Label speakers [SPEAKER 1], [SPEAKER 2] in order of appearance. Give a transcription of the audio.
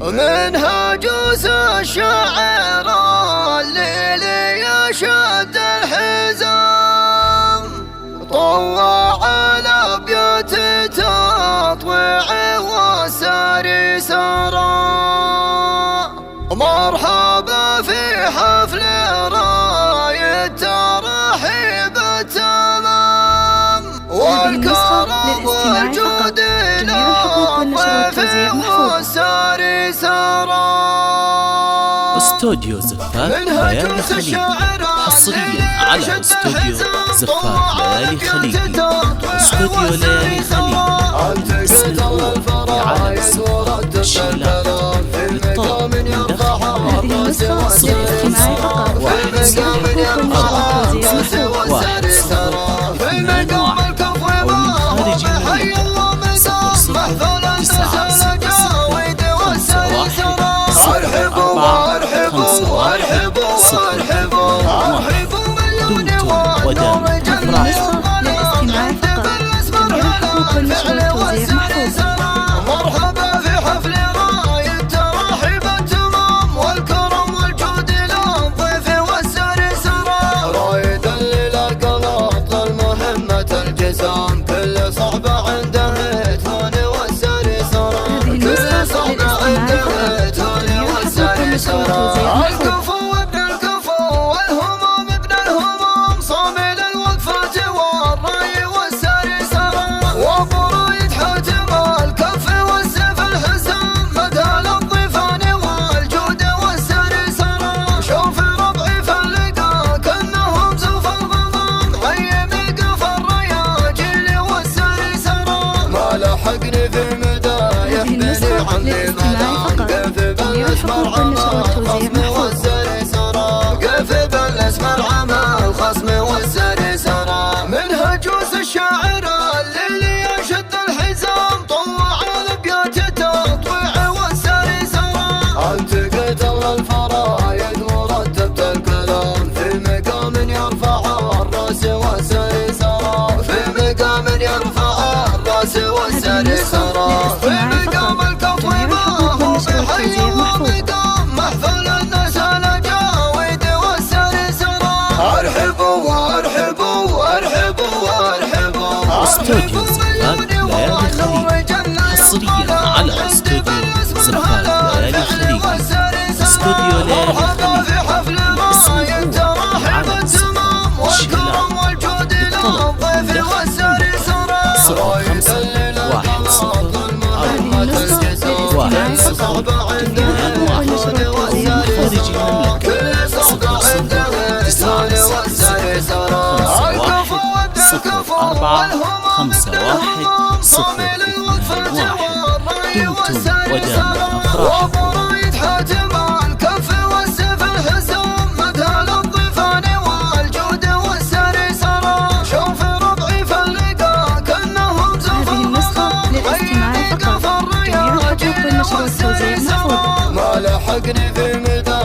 [SPEAKER 1] منها جوز الشاعر الليل يشد الحزام، طوع الأبيات تطويع والساري سرى. مرحبا في حفل راية ترحيب التمام، والكرم والجود للضيف والساري سرى.
[SPEAKER 2] استوديو زفاف ليالي خليج، حصريا على استوديو زفاف ليالي خليج. استوديو ليالي خليج اسم الأول على صفر الشيلات للطلب من داخل الرياض 01214 أو من خارج دمتم ودام
[SPEAKER 1] مرحبا في حفل راية ترحيب التمام، والكرم والجود للضيف والساري سرى. رايدا للقلط للمهمة الجسام، كل صعبة عنده تهون والساري سرى. كل صعبة عنده تهون والساري سرى. الكفو ابن الكفو والهموم ابن الهموم، صامل الوقفات والراي والساري سرى. وابو رايد حاتم الكف والسيف الحسام، مدال الضيفان والجود والساري سرى. شوف ربعي فاللقا كأنهم زوف الغمام، هيمي قف الرياجيل والساري سرى. ما لحقني في المدايح بني عمي ملام، قف بالاسمر عمى الخصم والساري سرى. قف بالاسمر عمى الخصم والساري سرى. منها جوز الشاعر الليل يشد الحزام، طوع الابيات تطويع والساري سرى. التقيت الفرايد ورتبت الكلام، في مقام يرفع الراس والساري سرى. في مقام يرفع الراس والساري سرى. في مقام الكف ما هو بحي ومقام، محفل الناس الجاويد والساري سرى. ارحبوا وارحبوا وارحبوا وارحبوا.
[SPEAKER 2] استوديو زفاف ليالي خليج، حصريا على استوديو زفاف ليالي خليج. استوديو ليالي خليج اسم الأول على صفر الشيلات للطلب من داخل الرياض 054 ودام أفراح.
[SPEAKER 1] رايد حاتم الكف والسيف الحسام، مدال الضيفان والجود والساري سرى. شوف ربعي فاللقا كأنهم زوف الغمام، هيمي قف الرياجيل والساري سرى. ما لحقني في مدى